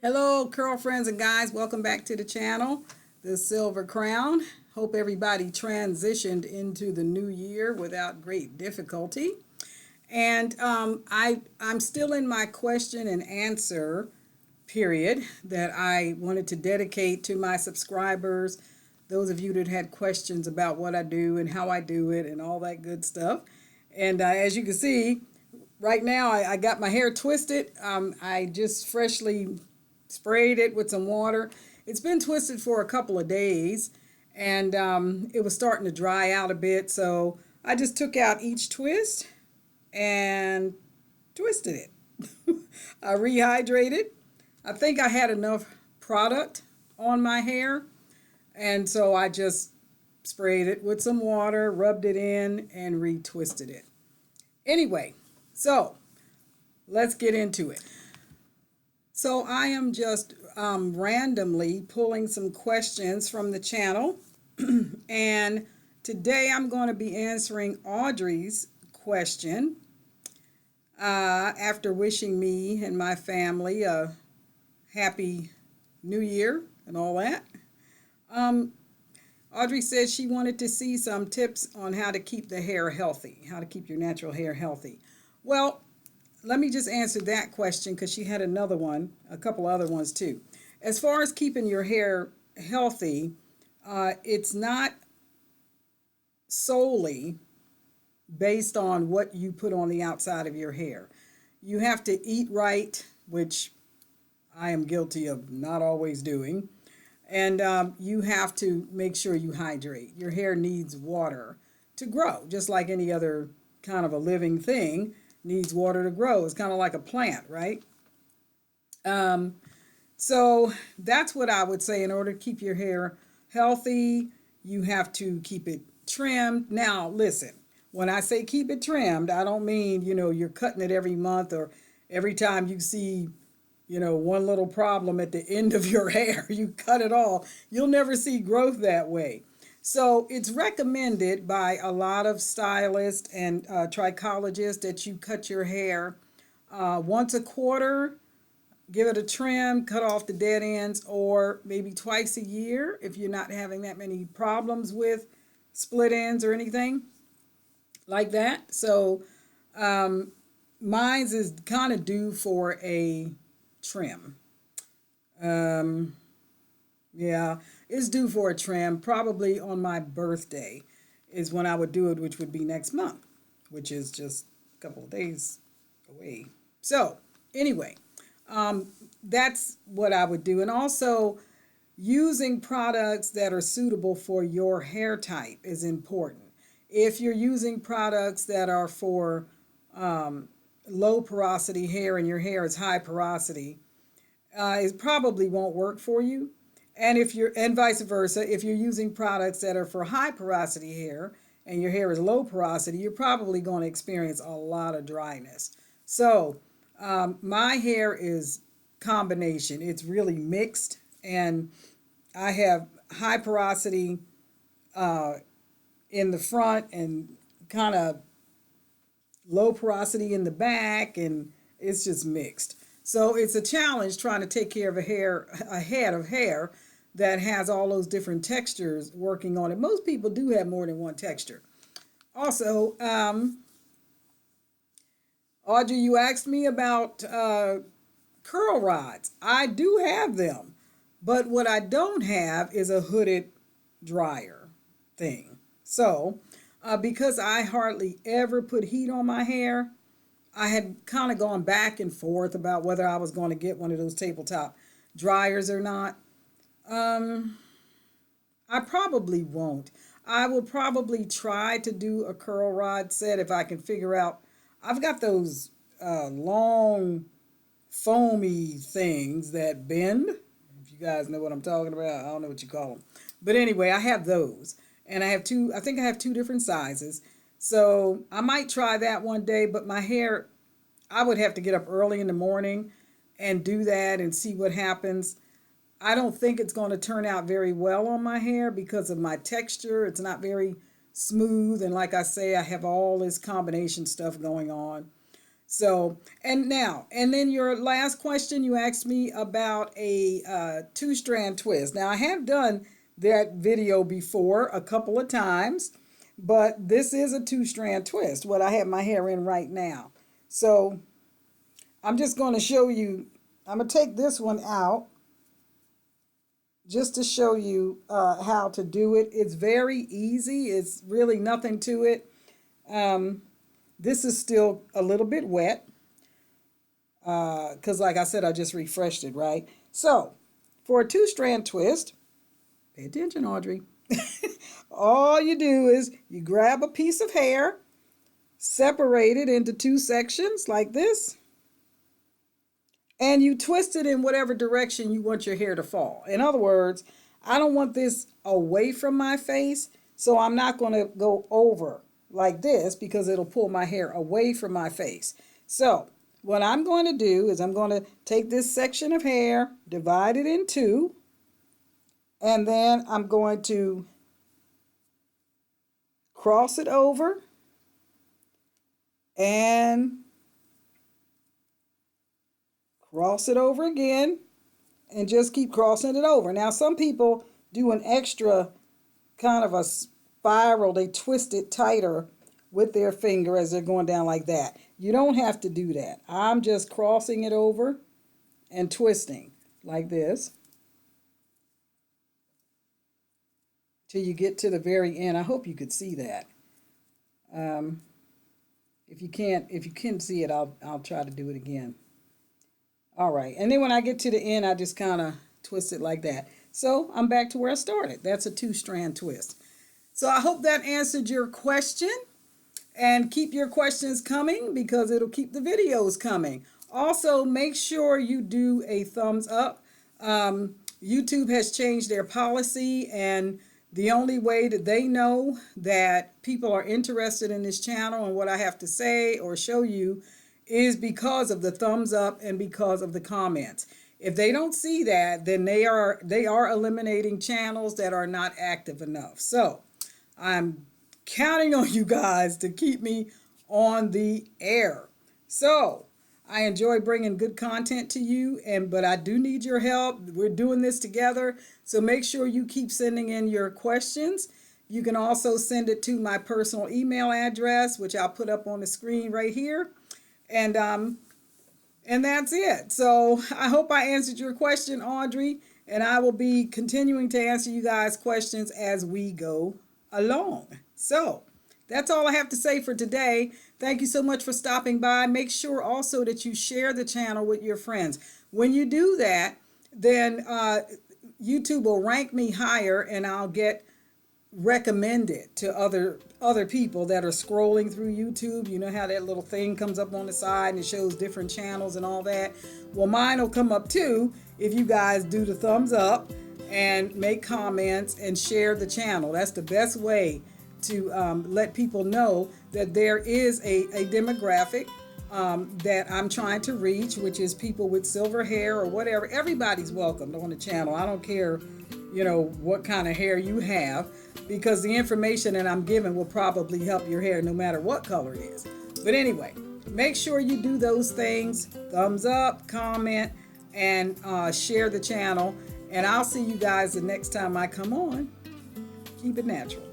Hello, curl friends and guys. Welcome back to the channel, The Silver Crown. Hope everybody transitioned into the new year without great difficulty. And I'm still in my question and answer period that I wanted to dedicate to my subscribers, those of you that had questions about what I do and how I do it and all that good stuff. And as you can see, right now I got my hair twisted. I just freshly sprayed it with some water. It's been twisted for a couple of days, and it was starting to dry out a bit, so I just took out each twist and twisted it. I rehydrated. I think I had enough product on my hair, and so I just sprayed it with some water, rubbed it in, and retwisted it. Anyway, so let's get into it. So I am just randomly pulling some questions from the channel, and today I'm going to be answering Audrey's question after wishing me and my family a happy new year and all that. Audrey said she wanted to see some tips on how to keep the hair healthy, how to keep your natural hair healthy. Well, let me just answer that question because she had another one, a couple other ones too. As far as keeping your hair healthy, it's not solely based on what you put on the outside of your hair. You have to eat right, which I am guilty of not always doing. And you have to make sure you hydrate. Your hair needs water to grow, just like any other kind of a living thing needs water to grow. It's kind of like a plant, right? So that's what I would say. In order to keep your hair healthy, you have to keep it trimmed. Now, listen, when I say keep it trimmed, I don't mean, you're cutting it every month or every time you see, one little problem at the end of your hair, you cut it all. You'll never see growth that way. So it's recommended by a lot of stylists and trichologists that you cut your hair once a quarter, give it a trim, cut off the dead ends, or maybe twice a year if you're not having that many problems with split ends or anything like that. So mine's is kind of due for a trim. Yeah, it's due for a trim. Probably on my birthday is when I would do it, which would be next month, which is just a couple of days away. So, anyway, that's what I would do. And also, using products that are suitable for your hair type is important. If you're using products that are for low porosity hair and your hair is high porosity, it probably won't work for you. And vice versa, if you're using products that are for high porosity hair and your hair is low porosity, you're probably going to experience a lot of dryness. So my hair is combination. It's really mixed, and I have high porosity in the front and kind of low porosity in the back, and it's just mixed. So it's a challenge trying to take care of a head of hair that has all those different textures working on it. Most people do have more than one texture. Also, Audrey, you asked me about curl rods. I do have them, but what I don't have is a hooded dryer thing. So, because I hardly ever put heat on my hair, I had kind of gone back and forth about whether I was going to get one of those tabletop dryers or not. I probably won't. I will probably try to do a curl rod set if I can figure out. I've got those long foamy things that bend. If you guys know what I'm talking about, I don't know what you call them. But anyway, I have those. And I have two, I think I have two different sizes. So I might try that one day, but my hair, I would have to get up early in the morning and do that and see what happens. I don't think it's going to turn out very well on my hair because of my texture. It's not very smooth. And like I say, I have all this combination stuff going on. So, and then your last question, you asked me about a two-strand twist. Now, I have done that video before a couple of times, but this is a two-strand twist, what I have my hair in right now. So, I'm just going to show you, I'm going to take this one out just to show you how to do it. It's very easy. It's really nothing to it. This is still a little bit wet because like I said, I just refreshed it, right? So for a two-strand twist, pay attention, Audrey. All you do is you grab a piece of hair, separate it into two sections like this, and you twist it in whatever direction you want your hair to fall. In other words, I don't want this away from my face, so I'm not going to go over like this because it'll pull my hair away from my face. So what I'm going to do is I'm going to take this section of hair, divide it in two, and then I'm going to cross it over and cross it over again and just keep crossing it over. Now, some people do an extra kind of a spiral. They twist it tighter with their finger as they're going down like that. You don't have to do that. I'm just crossing it over and twisting like this till you get to the very end. I hope you could see that. If you can see it, I'll try to do it again. All right, and then when I get to the end, I just kind of twist it like that. So I'm back to where I started. That's a two-strand twist. So I hope that answered your question. And keep your questions coming because it'll keep the videos coming. Also, make sure you do a thumbs up. YouTube has changed their policy, and the only way that they know that people are interested in this channel and what I have to say or show you is because of the thumbs up and because of the comments. If they don't see that, then they are eliminating channels that are not active enough. So I'm counting on you guys to keep me on the air. So I enjoy bringing good content to you, but I do need your help. We're doing this together, so make sure you keep sending in your questions. You can also send it to my personal email address, which I'll put up on the screen right here. And that's it. So I hope I answered your question, Audrey, and I will be continuing to answer you guys' questions as we go along. So that's all I have to say for today. Thank you so much for stopping by. Make sure also that you share the channel with your friends. When you do that, then YouTube will rank me higher and I'll get recommended to other people that are scrolling through YouTube. You know how that little thing comes up on the side and it shows different channels and all that? Well, mine will come up too if you guys do the thumbs up and make comments and share the channel. That's the best way to let people know that there is a demographic that I'm trying to reach, which is people with silver hair or whatever. Everybody's welcomed on the channel. I don't care, you know, what kind of hair you have, because the information that I'm giving will probably help your hair no matter what color it is. But anyway, make sure you do those things. Thumbs up, comment, and share the channel. And I'll see you guys the next time I come on. Keep it natural.